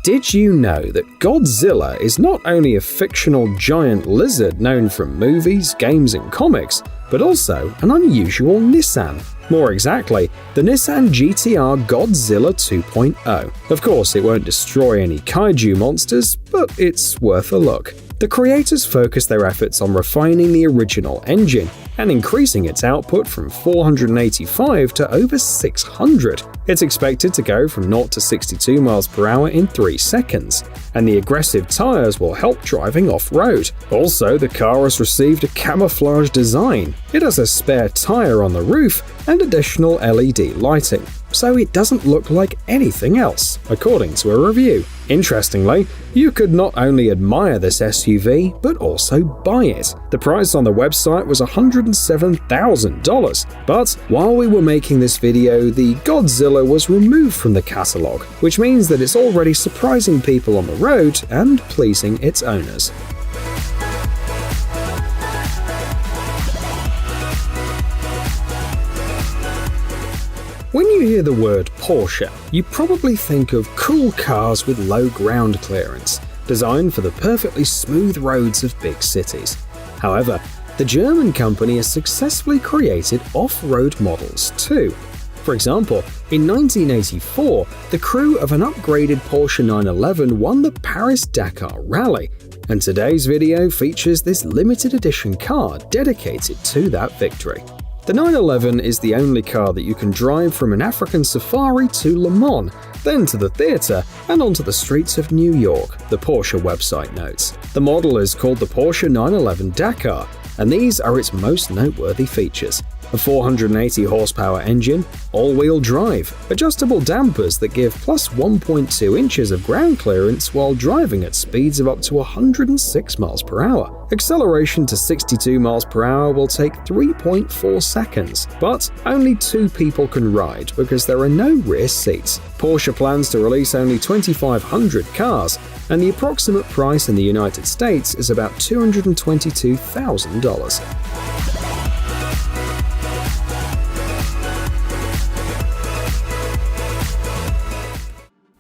Did you know that Godzilla is not only a fictional giant lizard known from movies, games, and comics, but also an unusual Nissan? More exactly, the Nissan GTR Godzilla 2.0. Of course, it won't destroy any kaiju monsters, but it's worth a look. The creators focused their efforts on refining the original engine and increasing its output from 485 to over 600. It's expected to go from 0 to 62 miles per hour in 3 seconds, and the aggressive tires will help driving off-road. Also, the car has received a camouflage design. It has a spare tire on the roof and additional LED lighting, so it doesn't look like anything else, according to a review. Interestingly, you could not only admire this SUV, but also buy it. The price on the website was $107,000, but while we were making this video, the Godzilla was removed from the catalog, which means that it's already surprising people on the road and pleasing its owners. When you hear the word Porsche, you probably think of cool cars with low ground clearance, designed for the perfectly smooth roads of big cities. However, the German company has successfully created off-road models too. For example, in 1984, the crew of an upgraded Porsche 911 won the Paris-Dakar Rally, and today's video features this limited edition car dedicated to that victory. The 911 is the only car that you can drive from an African safari to Le Mans, then to the theater, and onto the streets of New York, the Porsche website notes. The model is called the Porsche 911 Dakar, and these are its most noteworthy features. A 480 horsepower engine, all-wheel drive, adjustable dampers that give plus 1.2 inches of ground clearance while driving at speeds of up to 106 miles per hour. Acceleration to 62 miles per hour will take 3.4 seconds, but only 2 people can ride because there are no rear seats. Porsche plans to release only 2,500 cars, and the approximate price in the United States is about $222,000.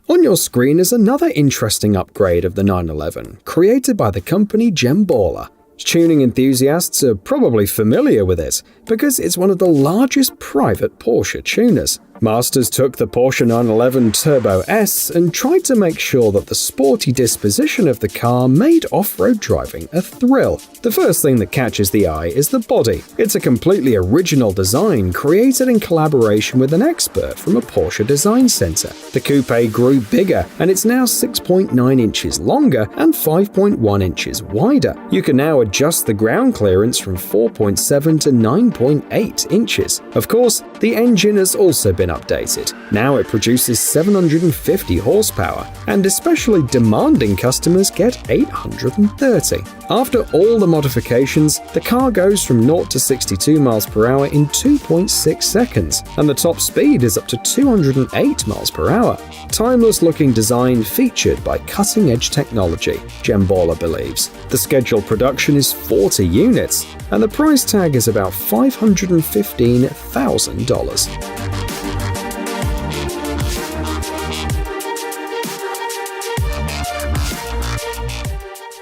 On your screen is another interesting upgrade of the 911, created by the company Gemballa. Tuning enthusiasts are probably familiar with it, because it's one of the largest private Porsche tuners. Masters took the Porsche 911 Turbo S and tried to make sure that the sporty disposition of the car made off-road driving a thrill. The first thing that catches the eye is the body. It's a completely original design created in collaboration with an expert from a Porsche design center. The coupe grew bigger, and it's now 6.9 inches longer and 5.1 inches wider. You can now adjust the ground clearance from 4.7 to 9.8 inches. Of course, the engine has also been updated. Now it produces 750 horsepower, and especially demanding customers get 830. After all the modifications, the car goes from 0 to 62 miles per hour in 2.6 seconds, and the top speed is up to 208 miles per hour. Timeless-looking design featured by cutting-edge technology, Gemballa believes. The scheduled production is 40 units, and the price tag is about $515,000.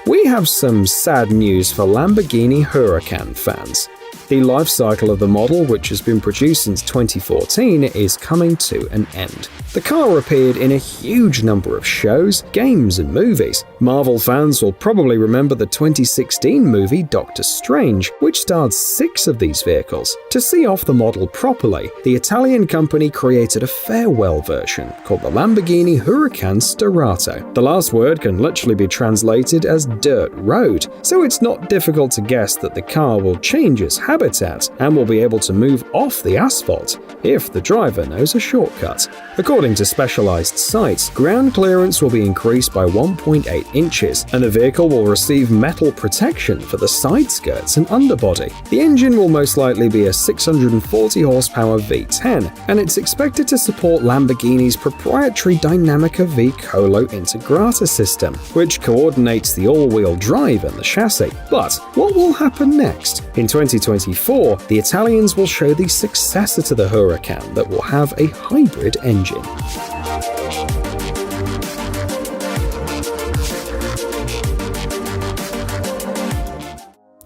We have some sad news for Lamborghini Huracan fans. The life cycle of the model, which has been produced since 2014, is coming to an end. The car appeared in a huge number of shows, games, and movies. Marvel fans will probably remember the 2016 movie Doctor Strange, which starred 6 of these vehicles. To see off the model properly, the Italian company created a farewell version called the Lamborghini Huracan Starato. The last word can literally be translated as dirt road, so it's not difficult to guess that the car will change its habitat and will be able to move off the asphalt if the driver knows a shortcut. According to specialized sites, ground clearance will be increased by 1.8 inches, and the vehicle will receive metal protection for the side skirts and underbody. The engine will most likely be a 640 horsepower V10, and it's expected to support Lamborghini's proprietary Dinamica V Colo Integrata system, which coordinates the all-wheel drive and the chassis. But what will happen next? In 2024, the Italians will show the successor to the Huracan that will have a hybrid engine.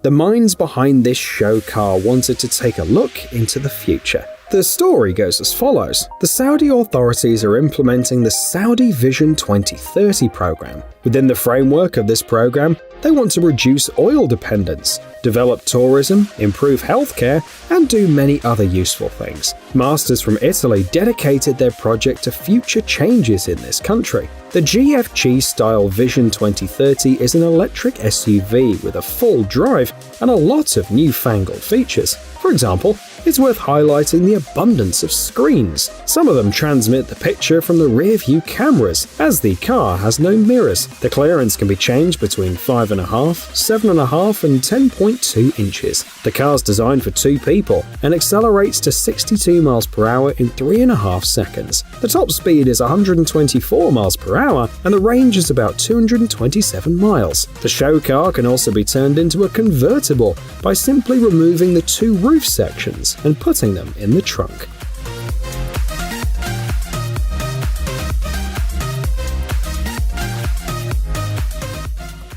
The minds behind this show car wanted to take a look into the future. The story goes as follows. The Saudi authorities are implementing the Saudi Vision 2030 program. Within the framework of this program, they want to reduce oil dependence, develop tourism, improve healthcare, and do many other useful things. Masters from Italy dedicated their project to future changes in this country. The GFG Style Vision 2030 is an electric SUV with a full drive and a lot of newfangled features. For example, it's worth highlighting the abundance of screens. Some of them transmit the picture from the rear-view cameras, as the car has no mirrors. The clearance can be changed between 5.5, 7.5 and 10.2 inches. The car's designed for 2 people and accelerates to 62 miles per hour in 3.5 seconds. The top speed is 124 miles per hour and the range is about 227 miles. The show car can also be turned into a convertible by simply removing the 2 roof sections and putting them in the trunk.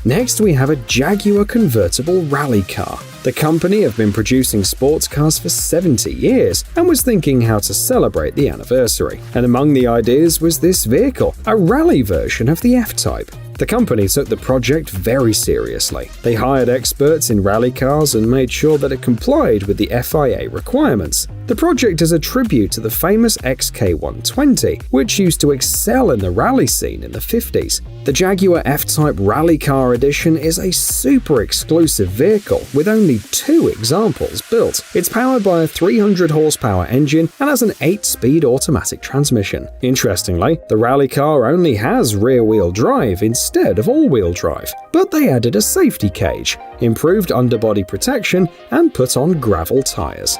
Next, we have a Jaguar convertible rally car. The company have been producing sports cars for 70 years and was thinking how to celebrate the anniversary. And among the ideas was this vehicle, a rally version of the F-Type. The company took the project very seriously. They hired experts in rally cars and made sure that it complied with the FIA requirements. The project is a tribute to the famous XK120, which used to excel in the rally scene in the 50s. The Jaguar F-Type Rally Car Edition is a super exclusive vehicle with only 2 examples built. It's powered by a 300 horsepower engine and has an 8-speed automatic transmission. Interestingly, the rally car only has rear-wheel drive instead of all-wheel drive, but they added a safety cage, improved underbody protection, and put on gravel tires.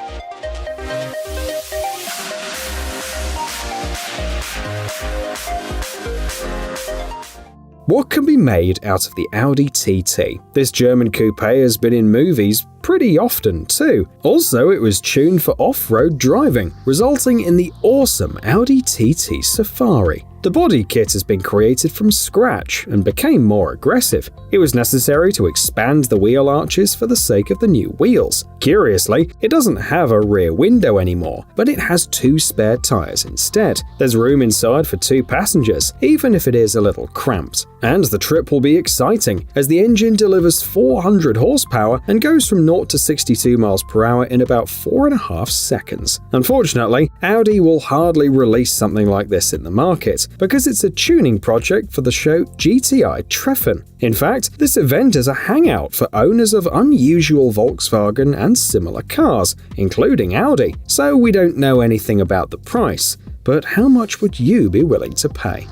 What can be made out of the Audi TT? This German coupe has been in movies pretty often too. Also, it was tuned for off-road driving, resulting in the awesome Audi TT Safari. The body kit has been created from scratch and became more aggressive. It was necessary to expand the wheel arches for the sake of the new wheels. Curiously, it doesn't have a rear window anymore, but it has 2 spare tires instead. There's room inside for 2 passengers, even if it is a little cramped. And the trip will be exciting, as the engine delivers 400 horsepower and goes from 0 to 62 miles per hour in about 4.5 seconds. Unfortunately, Audi will hardly release something like this in the market, because it's a tuning project for the show GTI Treffen. In fact, this event is a hangout for owners of unusual Volkswagen and similar cars, including Audi, so we don't know anything about the price. But how much would you be willing to pay?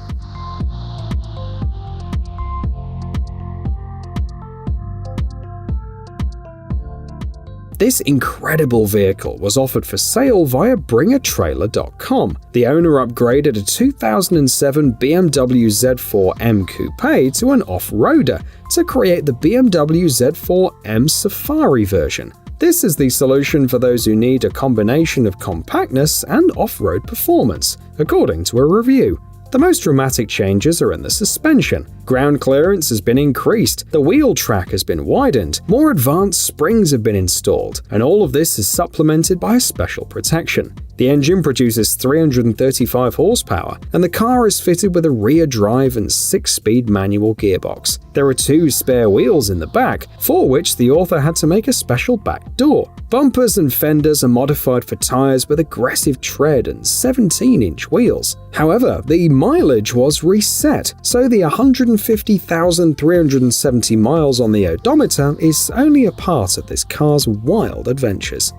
This incredible vehicle was offered for sale via bringatrailer.com. The owner upgraded a 2007 BMW Z4M Coupe to an off-roader to create the BMW Z4M Safari version. This is the solution for those who need a combination of compactness and off-road performance, according to a review. The most dramatic changes are in the suspension. Ground clearance has been increased, the wheel track has been widened, more advanced springs have been installed, and all of this is supplemented by a special protection. The engine produces 335 horsepower, and the car is fitted with a rear drive and 6-speed manual gearbox. There are 2 spare wheels in the back, for which the author had to make a special back door. Bumpers and fenders are modified for tires with aggressive tread and 17-inch wheels. However, the mileage was reset, so the 150,370 miles on the odometer is only a part of this car's wild adventures.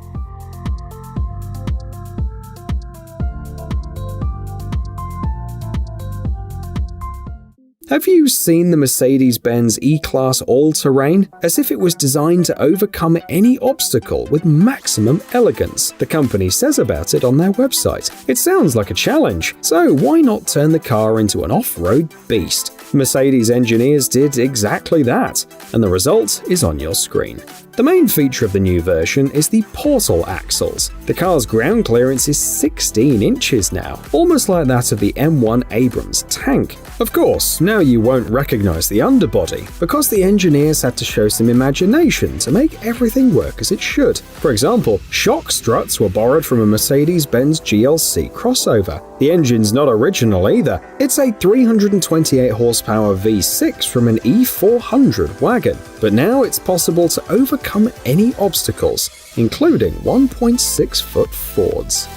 Have you seen the Mercedes-Benz E-Class All-Terrain? As if it was designed to overcome any obstacle with maximum elegance, the company says about it on their website. It sounds like a challenge, so why not turn the car into an off-road beast? Mercedes engineers did exactly that, and the result is on your screen. The main feature of the new version is the portal axles. The car's ground clearance is 16 inches now, almost like that of the M1 Abrams tank. Of course, now you won't recognize the underbody, because the engineers had to show some imagination to make everything work as it should. For example, shock struts were borrowed from a Mercedes-Benz GLC crossover. The engine's not original either. It's a 328 horsepower V6 from an E400 wagon, but now it's possible to overcome any obstacles, including 1.6-foot Fords.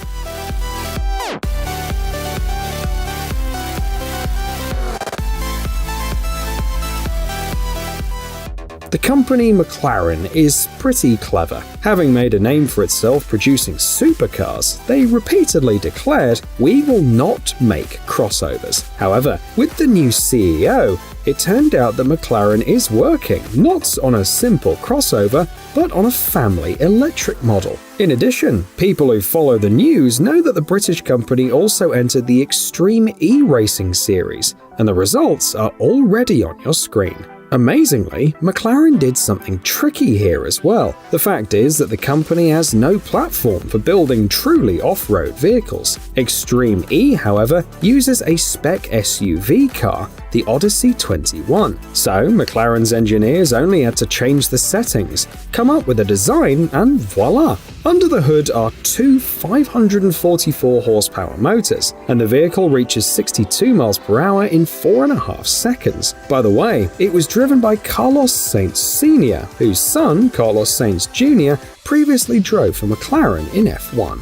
The company McLaren is pretty clever. Having made a name for itself producing supercars, they repeatedly declared, "We will not make crossovers." However, with the new CEO, it turned out that McLaren is working not on a simple crossover, but on a family electric model. In addition, people who follow the news know that the British company also entered the Extreme E racing series, and the results are already on your screen. Amazingly, McLaren did something tricky here as well. The fact is that the company has no platform for building truly off-road vehicles. Extreme E, however, uses a spec SUV car, the Odyssey 21. So, McLaren's engineers only had to change the settings, come up with a design, and voila! Under the hood are two 544 horsepower motors, and the vehicle reaches 62 miles per hour in 4.5 seconds. By the way, it was driven by Carlos Sainz Sr., whose son, Carlos Sainz Jr., previously drove for McLaren in F1.